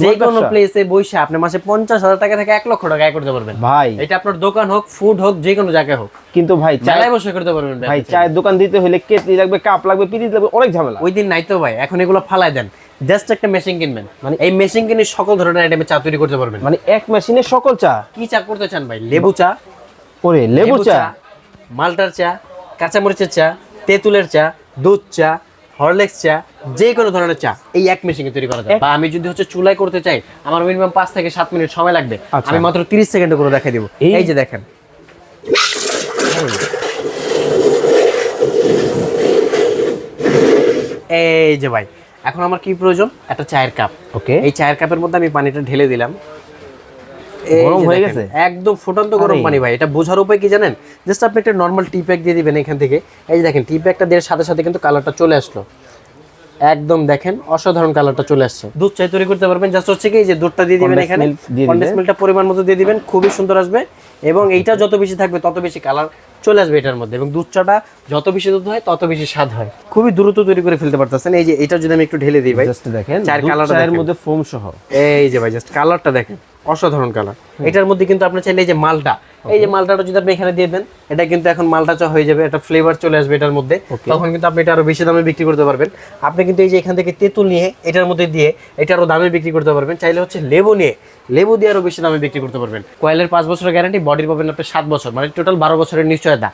যে কোনো প্লেসে বসে আপনি মাসে 50,000 টাকা থেকে 1 লক্ষ টাকা আয় করতে পারবেন ভাই। এটা আপনার দোকান হোক, ফুড হোক, যে কোনো জায়গায় হোক। কিন্তু ভাই চালাই বসে করতে পারবেন ভাই। চায়ের দোকান দিতে হলে কেটলি লাগবে, কাপ লাগবে, পিরিচ লাগবে, অনেক ঝামেলা। ওই দিন নাই তো ভাই, এখন এগুলো ফালাই দেন। জাস্ট একটা মেশিন কিনবেন, মানে এই মেশিন কিনে সকল ধরনের আইটেমে চা তৈরি করতে পারবেন। মানে এক মেশিনে সকল চা। কি চা করতে চান ভাই? লেবু চা, ওরে লেবু চা, মাল্টার চা, কাঁচামরিচের চা, তেঁতুলের চা, দুধ চা, হরলিক্স চা, যে কোনো ধরনের চা এই এক মেশিনে তৈরি করা যায়। বা আমি যদি চুলায় করতে চাই, আমার মিনিমাম 5 থেকে 7 মিনিট সময় লাগবে। আমি মাত্র 30 সেকেন্ডে করে দেখাই দেব। এই যে দেখেন, এই যে ভাই, এখন আমার কি প্রয়োজন? একটা চায়ের কাপ। ওকে, এই চায়ের কাপের মধ্যে আমি পানিটা ঢেলে দিলাম। গরম হয়ে গেছে, একদম ফুটন্ত গরম পানি ভাই। এটা বোঝার উপায় কি জানেন? জাস্ট আপনি একটা নরমাল টি প্যাক দিয়ে দিবেন এখান থেকে। এই যে দেখেন, টি প্যাকটা দেওয়ার সাথে সাথে কিন্তু কালারটা চলে আসলো। একদম দেখেন অসাধারণ কালারটা চলে আসছে। দুধ চা তৈরি করতে পারবেন। জাস্ট হচ্ছে কি, যে দুধটা দিয়ে দিবেন এখানে, কনডেন্স মিল্কটা পরিমাণ মতো দিয়ে দিবেন, খুবই সুন্দর আসবে। এবং এইটা যত বেশি থাকবে তত বেশি কালার চলে আসবে এটার মধ্যে। এবং দুধ চাটা যত বেশি দুধ হয় তত বেশি স্বাদ হয়। খুবই দ্রুত তৈরি করে ফেলতে পারতেছেন। এই যে এটা যদি আমি একটু ঢেলে দিই ভাই, জাস্ট দেখেন চায়ের কালারটা এর মধ্যে ফোম সহ। এই যে ভাই, জাস্ট কালারটা দেখেন, অসাধারণ কালার। এটার মধ্যে কিন্তু আপনি চাইলে এই যে মালটা, এই যে মালটাটা যদি আপনি এখানে দিয়ে দেন, এটা কিন্তু এখন মালটা চা হয়ে যাবে। একটা ফ্লেভার চলে আসবে এটার মধ্যে। তখন কিন্তু আপনি এটা আরো বেশি দামে বিক্রি করতে পারবেন। আপনি কিন্তু এই যে এখান থেকে তেঁতুল নিয়ে এটার মধ্যে দিয়ে এটা আরো দামে বিক্রি করতে পারবেন। চাইলে লেবু নিয়ে, লেবু দিয়ে আরো বেশি দামে বিক্রি করতে পারবেন। কয়েলের 5 বছরের গ্যারান্টি, বডির পাবেন আপনি 7 বছর, মানে টোটাল 12 বছরের নিশ্চয়তা।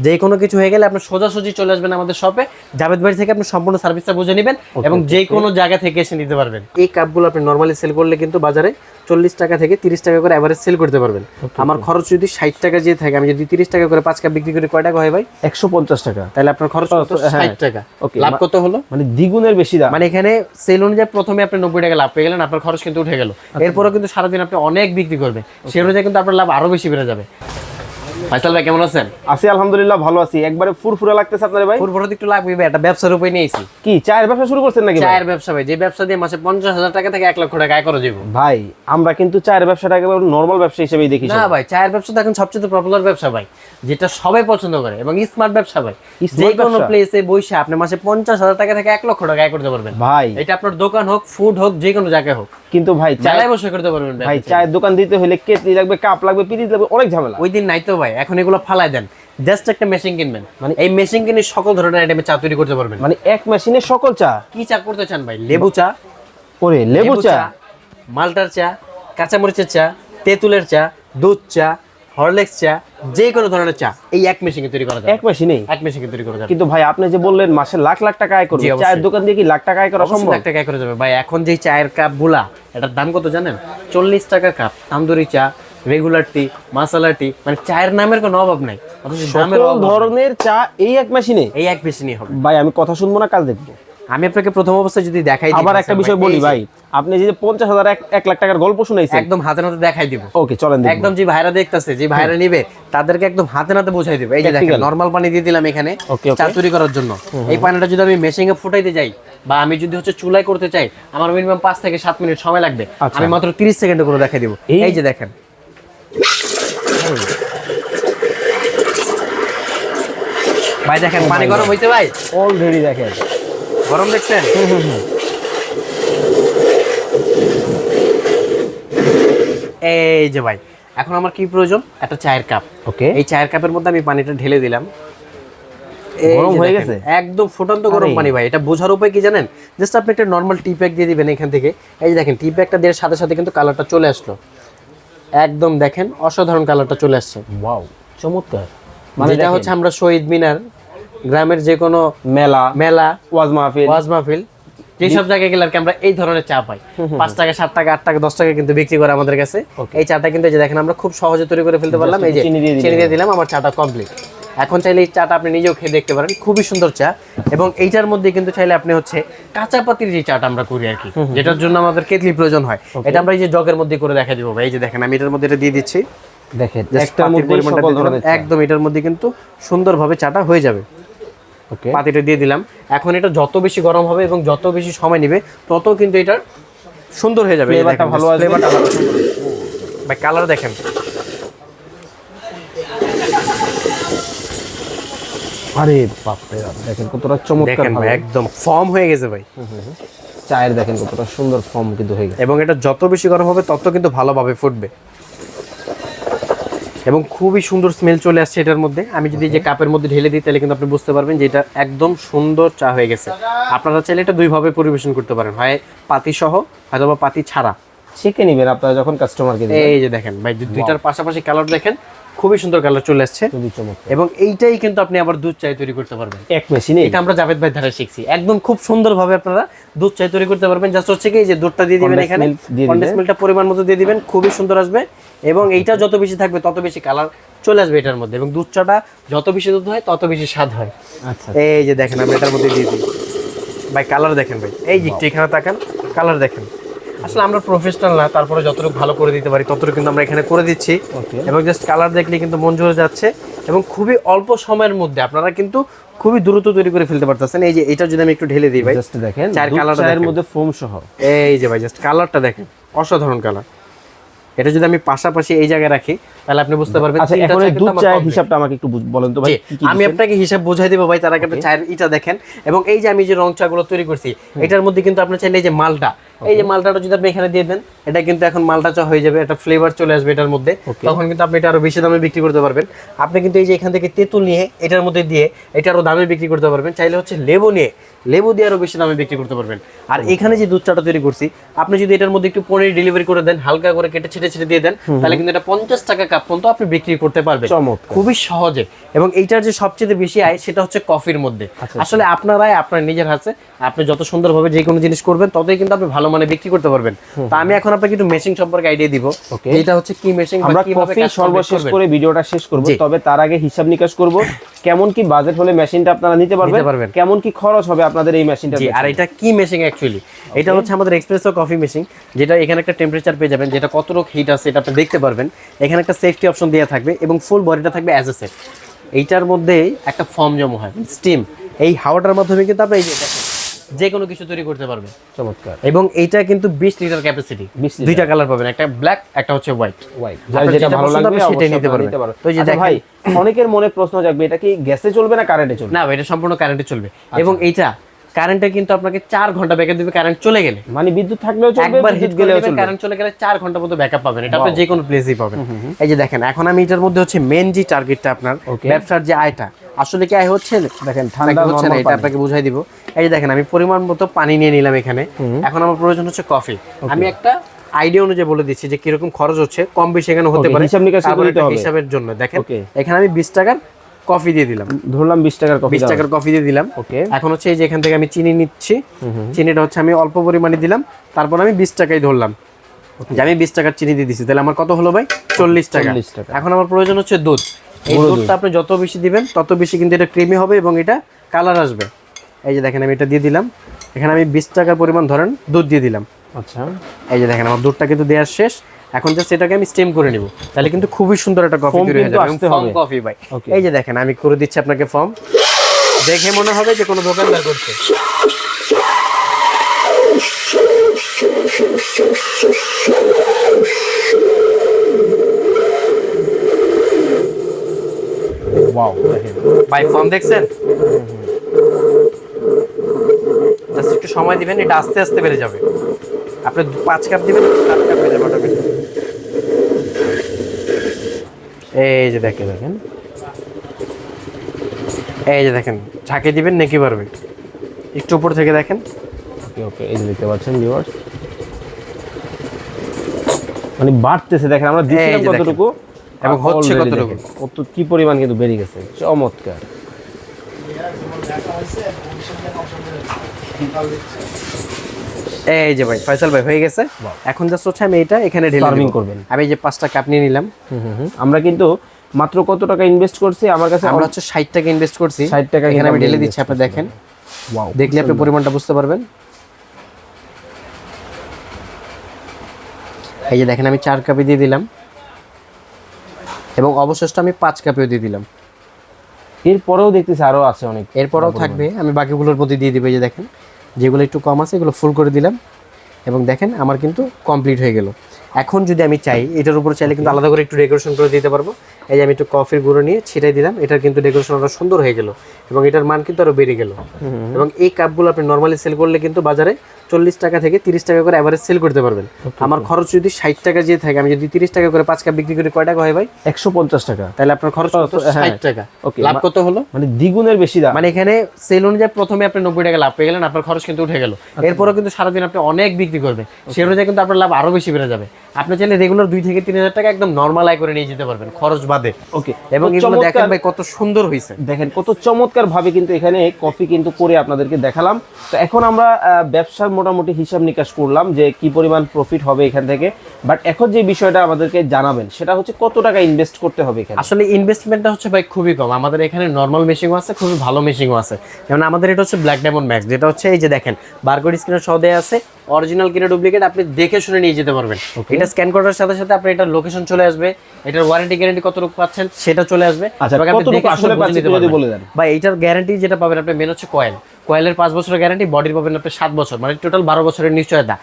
যে কোনো কিছু হয়ে গেলে আপনি সোজাসুজি চলে আসবেন আমাদের শপে, জাভেদ ভাই থেকে আপনি সম্পূর্ণ সার্ভিসটা বুঝে নেবেন এবং যে কোনো জায়গা থেকে এসে নিতে পারবেন। এই কাপগুলো আপনি নরমালি সেল করলে কিন্তু বাজারে 40 টাকা থেকে 30 টাকা করে এভারেজ সেল করতে পারবেন। আমার খরচ যদি 60 টাকা যে থাকে, আমি যদি 30 টাকা করে 5 কাপ বিক্রি করি, কয় টাকা হয় ভাই? 150 টাকা। তাহলে আপনার খরচ 60 টাকা। লাভ কত হলো? মানে দ্বিগুণের বেশি দাম। মানে এখানে সেল অনুযায়ী প্রথমে আপনি 90 টাকা লাভ পেয়ে গেলেন, আপনার খরচ কিন্তু উঠে গেল। এরপরও কিন্তু সারাদিন আপনি অনেক বিক্রি করবেন, সে অনুযায়ী কিন্তু আপনার লাভ আরো বেশি বেড়ে যাবে। ফাইসাল ভাই কেমন আছেন? আছি আলহামদুলিল্লাহ, ভালো আছি। একবারে ফুরফুরা লাগতেছে আপনার ভাই। ফুরফুরা একটু লাগবে ভাই, একটা ব্যবসার উপরে নিয়েছি। কি চায়ের ব্যবসা শুরু করছেন নাকি? চায়ের ব্যবসা ভাই, যে ব্যবসা দিয়ে মাসে 50,000 টাকা থেকে 1 লক্ষ টাকা আয় করা যাবে ভাই। আমরা কিন্তু চায়ের ব্যবসাটা একেবারে নরমাল ব্যবসা হিসেবেই দেখি। না ভাই, চায়ের ব্যবসা তো এখন সবচেয়ে পপুলার ব্যবসা ভাই, যেটা সবাই পছন্দ করে এবং স্মার্ট ব্যবসা ভাই। যে কোনো প্লেসে বসে আপনি মাসে 50,000 টাকা থেকে 1 লক্ষ টাকা আয় করতে পারবেন ভাই। এটা আপনার দোকান হোক, ফুড হোক, যে কোনো জায়গায় হোক। কিন্তু ভাই চালাই বসে করতে পারবেন ভাই। চায়ের দোকান দিতে হলে কেটলি লাগবে, কাপ লাগবে, পিরিচ লাগবে, অনেক ঝামেলা। ওই দিন নাই তো ভাই, এখন এগুলো ফালাই দেন। জাস্ট একটা মেশিন কিনবেন, মানে এই মেশিন কিনে সকল ধরনের আইটেমে চা তৈরি করতে পারবেন। মানে এক মেশিনে সকল চা। কি চা করতে চান ভাই? লেবু চা, ওরে লেবু চা, মাল্টার চা, কাঁচামরিচের চা, তেঁতুলের চা, দুধ চা, হরলিক্স চা, যে কোনো ধরনের চা এই এক মেশিনে তৈরি করা যায়। এক মেশিনেই এক মেশিনে তৈরি করা যায়। কিন্তু ভাই আপনি যে বললেন মাসে লাখ লাখ টাকা আয় করবেন, চায়ের দোকান দিয়ে কি লাখ টাকা আয় করা সম্ভব? লাখ টাকা আয় করা যাবে ভাই। এখন যে চায়ের কাপ গুলা, এটার দাম কত জানেন? 40 টাকা কাপ। তান্দুরি চা, রেগুলার টি, মাসালা টি, মানে চায়ের নামের কোনো অভাব নাই। সকল ধরনের চা এই এক মেশিনে, এই এক মেশিনে হবে ভাই। আমি কথা শুনবো না, কাজ দেখবো। আমি আপনাকে প্রথম অবস্থায় যদি দেখাই, আবার একটা বিষয় বলি ভাই, আপনি যে 50,000 1 লাখ টাকার গল্প শুনাইছেন, একদম হাতে নাতে দেখাই দিব। ওকে চলেন, একদম যে ভাইরা দেখতেছে, যে ভাইরা নিবে, তাদেরকে একদম হাতে নাতে বোঝাই দিব। এই যে দেখেন, নরমাল পানি দিয়ে দিলাম এখানে চা তৈরি করার জন্য। এই পানিটা যদি আমি মেশিনে ফুটাইতে যাই বা আমি যদি চুলায় করতে চাই, আমার মিনিমাম 5 থেকে 7 মিনিট সময় লাগবে। আমি মাত্র 30 সেকেন্ডে করে দেখাই দিব। এই যে দেখেন, ভাই দেখেন পানি গরম হইছে ভাই, অলরেডি দেখেন গরম দেখছেন। এই যে ভাই, এখন আমার কি প্রয়োজন? একটা চায়ের কাপ। ওকে, এই চায়ের কাপের মধ্যে আমি পানিটা ঢেলে দিলাম। গরম হয়ে গেছে, একদম ফুটন্ত গরম পানি ভাই। এটা বোঝার উপায় কি জানেন? জাস্ট আপনি একটা নরমাল টি প্যাক দিয়ে দিবেন এখান থেকে। এই যে দেখেন, টি প্যাকটা দেওয়ার সাথে সাথে কিন্তু কালারটা চলে আসলো। একদম দেখেন অসাধারণ কালারটা চলে আসছে। ওয়াও, চমৎকার। মানে এটা আমরা শহীদ মিনার, গ্রামের যে কোনো মেলা, ওয়াজ মাহফিল যেসব জায়গায় গেলে আর কি আমরা এই ধরনের চা পাই। 5 টাকা, 7 টাকা, 8 টাকা, 10 টাকা কিন্তু বিক্রি করে আমাদের কাছে। এই চাটা কিন্তু এই যে দেখেন আমরা খুব সহজে তৈরি করে ফেলতে পারলাম। এই যে চিনি দিয়ে দিলাম, আমার চাটা কমপ্লিট। এখন চাইলে এই চাটা আপনি নিজেও খেয়ে দেখতে পারেন, খুবই সুন্দর চা। এবং এইটার মধ্যে কিন্তু চাইলে আপনি কাঁচা পাতির যে চাটা আমরা করি আর কি, যেটার জন্য আমাদের কেটলি প্রয়োজন হয়, এটা আমরা এই যে জগের মধ্যে করে দেখা দিব ভাই। এই যে দেখেন, আমি এটার মধ্যে এটা দিয়ে দিচ্ছি। দেখেন একদম এটার মধ্যে কিন্তু সুন্দরভাবে চাটা হয়ে যাবে। পাতিটা দিয়ে দিলাম। এখন এটা যত বেশি গরম হবে এবং যত বেশি সময় নেবে, তত কিন্তু এটা সুন্দর হয়ে যাবে। ফ্লেভারটা ভালো আসবে। ভাই কালার দেখেন, আরে বাপ রে বাপ, দেখেন কতটা চমৎকার ভাবে একদম ফর্ম হয়ে গেছে ভাই। চায়ের দেখেন কতটা সুন্দর ফর্ম কিন্তু হয়ে গেছে। এবং এটা যত বেশি গরম হবে তত কিন্তু ভালোভাবে ফুটবে এবং খুবই সুন্দর স্মেল চলে আসছে এটার মধ্যে। আমি যদি যে কাপের মধ্যে ঢেলে দিই তাহলে কিন্তু আপনি বুঝতে পারবেন যে এটা একদম সুন্দর চা হয়ে গেছে। আপনারা চাইলে এটা দুইভাবে পরিবেশন করতে পারেন, হয় পাতি সহ অথবা পাতি ছাড়া। ছেঁকে নিবেন আপনারা যখন কাস্টমারকে দিবেন। এই যে দেখেন ভাই, দুইটার পাশাপাশি কালার দেখেন, খুবই সুন্দর কালার চলে আসছে। খুবই চমৎকার। এবং এইটাই কিন্তু আপনি আবার দুধ চাই তৈরি করতে পারবেন এক মেশিনে। এটা আমরা জাভেদ ভাই ধারা শিখছি, একদম খুব সুন্দরভাবে আপনারা দুধ চাই তৈরি করতে পারবেন। জাস্ট হচ্ছে কি যে দুধটা দিয়ে দিবেন, এখানে কনডেন্স মিল্কটা পরিমাণ মতো দিয়ে দিবেন, খুবই সুন্দর আসবে। এবং এইটা যত বেশি থাকবে তত বেশি কালার চলে আসবে এটার মধ্যে। এবং দুধ চাটা যত বেশি দুধ হয় তত বেশি স্বাদ হয়। আচ্ছা, এই যে দেখেন আমি এটার মধ্যে দিয়ে দিই ভাই, কালার দেখেন ভাই, এই যে একটু এখানে তাকান, কালার দেখেন। আসলে আমরা প্রফেশনাল না, তারপরে যতটুকু ভালো করে দিতে পারি ততটুকু কিন্তু আমরা এখানে করে দিচ্ছি। এবং জাস্ট কালার দেখলে কিন্তু মন জুড়ে যাচ্ছে এবং খুবই অল্প সময়ের মধ্যে আপনারা কিন্তু খুবই দ্রুত তৈরি করে ফেলতে পারতেছেন। এই যে এটা যদি আমি একটু ঢেলে দিই ভাই, জাস্ট দেখেন চায়ের কালারটা চায়ের মধ্যে ফোম সহ। এই যে ভাই জাস্ট কালারটা দেখেন, অসাধারণ কালার। এটা যদি আমি পাশাপাশি এই জায়গায় রাখি তাহলে আপনি বুঝতে পারবেন। আচ্ছা, এখন এই দুধ চায়ের হিসাবটা আমাকে একটু বলেন তো ভাই। আমি আপনাকে হিসাব বুঝাই দেবো ভাই, তার আগে আপনি চায়ের ইটা দেখেন। এবং এই যে আমি যে রং চা গুলো তৈরি করছি এটার মধ্যে কিন্তু আপনি চাইলে এই যে মালটা, এই যে মালটাটা যদি আপনি এখানে দিয়ে দেন, এটা কিন্তু এখন মালটা চা হয়ে যাবে, একটা ফ্লেভার চলে আসবে এটার মধ্যে। তখন কিন্তু আপনি এটা আরো বেশি দামে বিক্রি করতে পারবেন। আপনি কিন্তু এই যে এখান থেকে তেঁতুল নিয়ে এটার মধ্যে দিয়ে এটা আরো দামে বিক্রি করতে পারবেন। চাইলে হচ্ছে লেবু নিয়ে লেবু দিয়ে আরো বেশি দামে বিক্রি করতে পারবেন। আর এখানে যে দুধ চাটা তৈরি করছি, আপনি যদি এটার মধ্যে একটু পনির ডেলিভারি করে দেন, হালকা করে কেটে ছিটে দিয়ে দেন, তাহলে কিন্তু এটা 50 টাকা কাপ পর্যন্ত আপনি বিক্রি করতে পারবেন খুবই সহজে। এবং এইটার যে সবচেয়ে বেশি আয় সেটা হচ্ছে কফির মধ্যে। আসলে আপনারাই আপনার নিজের হাতে আপনি যত সুন্দরভাবে যে কোনো জিনিস করবেন ততই কিন্তু আপনি ভালো মানে বিক্রি করতে পারবেন। তা আমি এখন আপনাকে একটু মেশিং সম্পর্কে আইডিয়া দিব। এটা হচ্ছে কি মেশিং, আমরা কফি সর্বশেষ করে ভিডিওটা শেষ করব, তবে তার আগে হিসাব নিকাশ করব কেমন কি বাজেট হলে মেশিনটা আপনারা নিতে পারবেন, কেমন কি খরচ হবে আপনাদের এই মেশিনটা। আর এটা কি মেশিং অ্যাকচুয়ালি, এটা হচ্ছে আমাদের এক্সপ্রেসো কফি মেশিং, যেটা এখানে একটা টেম্পারেচার পেয়ে যাবেন, যেটা কতটুকু হিট আছে এটা আপনি দেখতে পারবেন। এখানে একটা সেফটি অপশন দেওয়া থাকবে এবং ফুল বডিটা থাকবে অ্যাজ এ সেফ। এইটার মধ্যে একটা ফর্ম জমা হয় স্টিম, এই হাওয়াটার মাধ্যমে কিন্তু আপনি এই যে দেখেন যে কোনো কিছু তৈরি করতে পারবেন। চমৎকার। এবং এইটা কিন্তু 20 লিটার ক্যাপাসিটি, দুইটা কালার পাবেন, একটা ব্ল্যাক একটা হচ্ছে হোয়াইট। যেটা ভালো লাগবে সেটাই নিতে পারবেন। তো এই যে ভাই অনেকের মনে প্রশ্ন জাগবে, এটা কি গ্যাসে চলবে না কারেন্টে চলবে? না, এটা সম্পূর্ণ কারেন্টে চলবে। এবং এইটা কারেন্টে কিন্তু আপনাকে 4 ঘন্টা ব্যাকআপ দিবে, কারেন্ট চলে গেলে। মানে বিদ্যুৎ থাকলেও চলবে, একবার বিদ্যুৎ হিট গেলেও গেলে চলবে, কারেন্ট চলে গেলে 4 ঘন্টা পর্যন্ত ব্যাকআপ পাবেন। এটা আপনি যে কোনো প্লেসেই পাবেন। এই যে দেখেন এখন আমি এটার মধ্যে হচ্ছে মেন যে টার্গেটটা আপনার ব্যবসার যে আয়টা, আসলে কি আয় হচ্ছে দেখেন ঠান্ডা হচ্ছে না, এটা আপনাকে বুঝাই দিব। এই যে দেখেন আমি পরিমাণ মতো পানি নিয়ে নিলাম এখানে। এখন আমার প্রয়োজন হচ্ছে কফি। আমি একটা আইডিয়া অনুযায়ী বলে দিচ্ছি যে কিরকম খরচ হচ্ছে, কম বেশি এখানে হতে পারে, হিসাব নিকাশ করতে হবে হিসাবের জন্য। দেখেন এখানে আমি 20 টাকার কফি দিয়ে দিলাম, ধরলাম 20 টাকার কফি, 20 টাকার কফি দিয়ে দিলাম। এখন হচ্ছে এই যে এখান থেকে আমি চিনি নিচ্ছি, চিনিটা হচ্ছে আমি অল্প পরিমাণে দিলাম, তারপর আমি 20 টাকাই ধরলাম যে আমি 20 টাকার চিনি দিয়ে দিচ্ছি, তাহলে আমার কত হলো ভাই? 40 টাকা। এখন আমার প্রয়োজন হচ্ছে দুধ। এই দুধটা আপনি যত বেশি দিবেন তত বেশি কিন্তু এটা ক্রিমি হবে এবং এটা কালার আসবে। এই যে দেখেন আমি এটা দিয়ে দিলাম, এখানে আমি 20 টাকার পরিমাণ ধরেন দুধ দিয়ে দিলাম। আচ্ছা, এই যে দেখেন আমার দুধটা কিন্তু দেওয়া শেষ। এখন জাস্ট এটাকে আমি স্টিম করে নিব, তাহলে কিন্তু খুবই সুন্দর একটা কফি তৈরি হয়ে যাবে। ফর্ম কফি ভাই, এই যে দেখেন আমি করে দিচ্ছি আপনাকে ফর্ম, দেখে মনে হবে যে কোনো দোকানদার করছে। ওয়াও, ভাই ফর্ম দেখছেন? জাস্ট একটু সময় দিবেন, এটা আস্তে আস্তে বেড়ে যাবে। আপনি 5 কাপ দিবেন, 7 কাপ হয়ে যাবে অটোমেটিক। এই যে দেখেন এই যে দেখেন ঝাঁকে দিবেন নাকি পারবে, একটু উপর থেকে দেখেন। ওকে এই যে দেখতে পাচ্ছেন ভিউয়ার্স, মানে বাড়তেছে দেখেন, আমরা দিছিলাম কতটুকু এবং হচ্ছে কতটুকু, কত কি পরিমাণ কিন্তু বেড়ে গেছে। চমৎকার। এই যে ভাই ফয়সাল ভাই হয়ে গেছে। এখন জাস্ট হচ্ছে আমি এটা এখানে ঢেলে সার্ভিং করবেন। আমি যে 5টা কাপ নিয়ে নিলাম। আমরা কিন্তু মাত্র কত টাকা ইনভেস্ট করছি? আমার কাছে আমরা হচ্ছে 60 টাকা ইনভেস্ট করছি। 60 টাকা এখানে আমি ঢেলে দিচ্ছি, আপনি দেখেন। ওয়াও, দেখলে আপনি পরিমাণটা বুঝতে পারবেন। এই যে দেখেন আমি 4 কাপে দিয়ে দিলাম এবং অবশিষ্ট আমি 5 কাপেও দিয়ে দিলাম। এরপরেও দেখতেছি আরো আছে অনেক, এরপরেও থাকবে, আমি বাকিগুলোর মধ্যে দিয়ে দিব। এই যে দেখেন যেগুলো একটু কম আছে এগুলো ফুল করে দিলাম এবং দেখেন আমার কিন্তু কমপ্লিট হয়ে গেল। এখন যদি আমি চাই এটার উপর চাইলে কিন্তু আলাদা করে একটু ডেকোরেশন করে দিতে পারবো। এই যে আমি একটু কফির গুঁড়ো নিয়ে ছিটাই দিলাম, এটার কিন্তু ডেকোরেশন আরো সুন্দর হয়ে গেল এবং এটার মান কিন্তু আরো বেড়ে গেল। এবং এই কাপগুলো আপনি নর্মালি সেল করলে কিন্তু বাজারে 40 টাকা থেকে 30 টাকা করে এভারেজ সেল করতে পারবেন। আমার খরচ যদি 60 টাকা যে থাকে, আমি যদি 30 টাকা করে 5 কাপ বিক্রি করি, কয় টাকা হয় ভাই? 150 টাকা। তাহলে আপনার খরচ কত? 60 টাকা। লাভ কত হলো? মানে দ্বিগুণের বেশি দাম। মানে এখানে সেল অনুযায়ী প্রথমে আপনি 90 টাকা লাভ পেয়ে গেলেন, আপনার খরচ কিন্তু উঠে গেল। এরপরও কিন্তু সারাদিন আপনি অনেক বিক্রি করবেন, সেই অনুযায়ী কিন্তু আপনার লাভ আরো বেশি বেড়ে যাবে। আপনি চাইলে রেগুলার 2 থেকে 3000 টাকা একদম নরমাল আয় করে নিয়ে যেতে পারবেন, খরচ বাদে। ওকে, এবং এগুলো দেখেন ভাই কত সুন্দর হয়েছে, দেখেন কত চমৎকার ভাবে কিন্তু এখানে কফি কিন্তু করে আপনাদেরকে দেখালাম। তো এখন আমরা ব্যবসার মোটামুটি হিসাব নিকাশ করলাম যে কি পরিমাণ প্রফিট হবে এখান থেকে। বাট এখন যে বিষয়টা আমাদেরকে জানাবেন সেটা হচ্ছে কত টাকা ইনভেস্ট করতে হবে এখানে? আসলে ইনভেস্টমেন্টটা হচ্ছে ভাই খুবই কম। আমাদের এখানে নরমাল মেশিনও আছে, খুবই ভালো মেশিনও আছে। যেমন আমাদের এটা হচ্ছে ব্ল্যাক ডায়মন্ড ম্যাক্স, যেটা হচ্ছে এই যে দেখেন বারকোড স্ক্যানার সহ দেয়া আছে, অরিজিনাল কিনা ডুপ্লিকেট আপনি দেখে শুনে নিয়ে যেতে পারবেন। এটা স্ক্যান করার সাথে সাথে আপনি এটার লোকেশন চলে আসবে, এটার ওয়ারেন্টি গ্যারান্টি কতটুকু পাচ্ছেন সেটা চলে আসবে। আচ্ছা, কতটুকু আসলে পাচ্ছেন যদি বলে দেন ভাই। এটার গ্যারান্টি যেটা পাবেন আপনি মেন হচ্ছে কয়েলের 5 বছরের গ্যারান্টি, বডির পাবেন আপনি 7 বছর, মানে টোটাল 12 বছরের নিশ্চয়তা।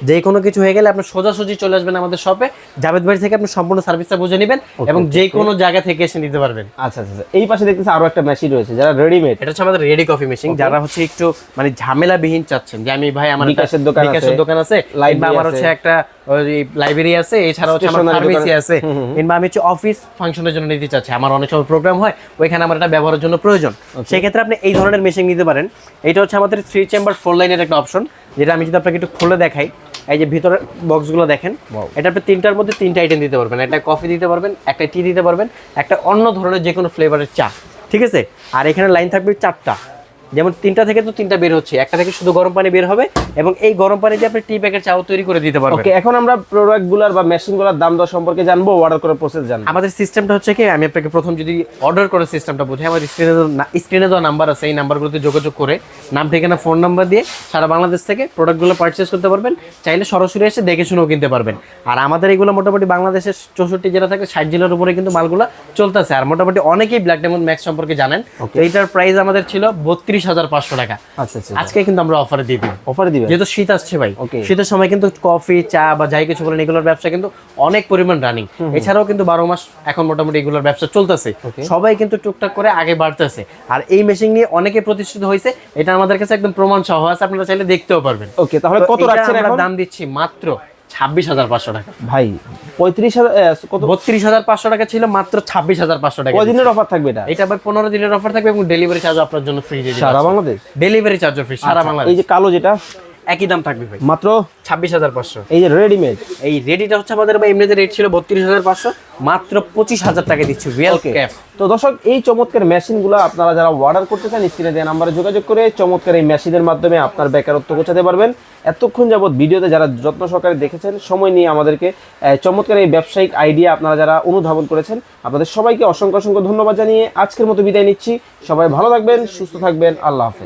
যে কোনো কিছু হয়ে গেলে আপনি সোজাসুজি চলে আসবেন আমাদের শপে, জাভেদ ভাই থেকে আপনি সম্পূর্ণ সার্ভিসটা বুঝে নেবেন এবং যে কোনো জায়গা থেকে এসে নিতে পারবেন। আচ্ছা আচ্ছা, এই পাশে দেখতেছি আরো একটা মেশিন রয়েছে যারা রেডিমেড। এটা হচ্ছে আমাদের রেডি কফি মেশিন, যারা হচ্ছে একটু মানে ঝামেলাবিহীন চাচ্ছেন যে আমি ভাই আমার বিকাশের দোকান আছে, কিংবা আমার হচ্ছে একটা লাইব্রেরি আছে, এছাড়া হচ্ছে আমার ফার্মেসি আছে, কিংবা আমি হচ্ছে অফিস ফাংশনের জন্য নিতে চাচ্ছি, আমার অনেক সময় প্রোগ্রাম হয় ওইখানে আমার এটা ব্যবহারের জন্য প্রয়োজন, সেই ক্ষেত্রে আপনি এই ধরনের মেশিন নিতে পারেন। এটা হচ্ছে আমাদের 3 চেম্বার 4 লাইনের একটা অপশন, যেটা আমি যদি আপনাকে একটু খুলে দেখাই। এই যে ভিতরের বক্সগুলো দেখেন, এটা আপনি 3টার মধ্যে 3টা আইটেম দিতে পারবেন। একটা কফি দিতে পারবেন, একটা টি দিতে পারবেন, একটা অন্য ধরনের যে কোনো ফ্লেভারের চা, ঠিক আছে। আর এখানে লাইন থাকবে 4টা, যেমন 3টা থেকে তো 3টা বের হচ্ছে, একটা থেকে শুধু গরম পানি বের হবে এবং এই গরম পানি দিয়ে আপনি টি প্যাকেট চাও তৈরি করে দিতে পারবেন। ওকে, এখন আমরা প্রোডাক্টগুলোর বা মেশিনগুলোর দাম দর সম্পর্কে জানবো, অর্ডার করার প্রসেস জানবো। আমাদের সিস্টেমটা হচ্ছে কি, আমি আপনাকে প্রথম যদি অর্ডার করার সিস্টেমটা বুঝাই, আমার স্ক্রিনে দেওয়া নাম্বার আছে, এই নাম্বারগুলোতে যোগাযোগ করে নাম, ঠিকানা, ফোন নাম্বার দিয়ে সারা বাংলাদেশ থেকে প্রোডাক্টগুলো পারচেস করতে পারবেন। চাইলে সরাসরি এসে দেখে শুনেও কিনতে পারবেন। আর আমাদের এগুলো মোটামুটি বাংলাদেশের 64 জেলা থেকে 60 জেলার উপরে কিন্তু মালগুলো চলতেছে। আর মোটামুটি অনেকেই ব্ল্যাক ডায়মন্ড ম্যাক্স সম্পর্কে জানেন। তো এইটার প্রাইস আমাদের ছিল 32,500 টাকা। আচ্ছা আচ্ছা, আজকে কিন্তু আমরা অফারে দিয়ে দিই। অফারে দিবেন যেহেতু শীত আসছে ভাই, ওকে, শীতের সময় কিন্তু কফি, চা বা যাই কিছু বলেন এগুলোর ব্যবসা কিন্তু অনেক পরিমাণ রানিং। এছাড়াও কিন্তু 12 মাস এখন মোটামুটি এগুলোর ব্যবসা চলতেছে, সবাই কিন্তু টুকটাক করে আগে বাড়তেছে। আর এই মেশিন নিয়ে অনেকে প্রতিষ্ঠিত হয়েছে, এটা আমাদের কাছে একদম প্রমাণ সহ আছে, আপনারা চাইলে দেখতেও পারবেন। ওকে, তাহলে কত রাখছেন এখন? দাম দিচ্ছি মাত্র 26,500 টাকা। ভাই 35,000 কত? 32,500 টাকা ছিল, মাত্র 26,500 টাকা। কদিনের অফার থাকবে এটা? এটা ভাই 15 দিনের অফার থাকবে এবং ডেলিভারি চার্জ আপনার জন্য ফ্রি দিয়ে দিচ্ছি সারা বাংলাদেশ, ডেলিভারি চার্জ ফ্রি সারা বাংলাদেশ। এই যে কালো যেটা একই দাম থাকবে ভাই, মাত্র 26,500। এই যে রেডিমেড, এই রেডিটা হচ্ছে আমাদের ভাই এমনিতে রেট ছিল 32,500, মাত্র 25,000 টাকা দিচ্ছি রিয়েল ক্যাপ। তো দর্শক, এই চমৎকার মেশিনগুলো আপনারা যারা অর্ডার করতে চান স্ক্রিনে দেওয়া নাম্বারে যোগাযোগ করে চমৎকার এই মেশিনের মাধ্যমে আপনার বেকারত্ব গোছাতে পারবেন। এতক্ষণ যাবত ভিডিওতে যারা যত্ন সহকারে দেখেছেন, সময় নিয়ে আমাদেরকে চমৎকার এই ব্যবসায়িক আইডিয়া আপনারা যারা অনুধাবন করেছেন, আপনাদের সবাইকে অসংখ্য অসংখ্য ধন্যবাদ জানিয়ে আজকের মতো বিদায় নিচ্ছি। সবাই ভালো থাকবেন, সুস্থ থাকবেন, আল্লাহ হাফেজ।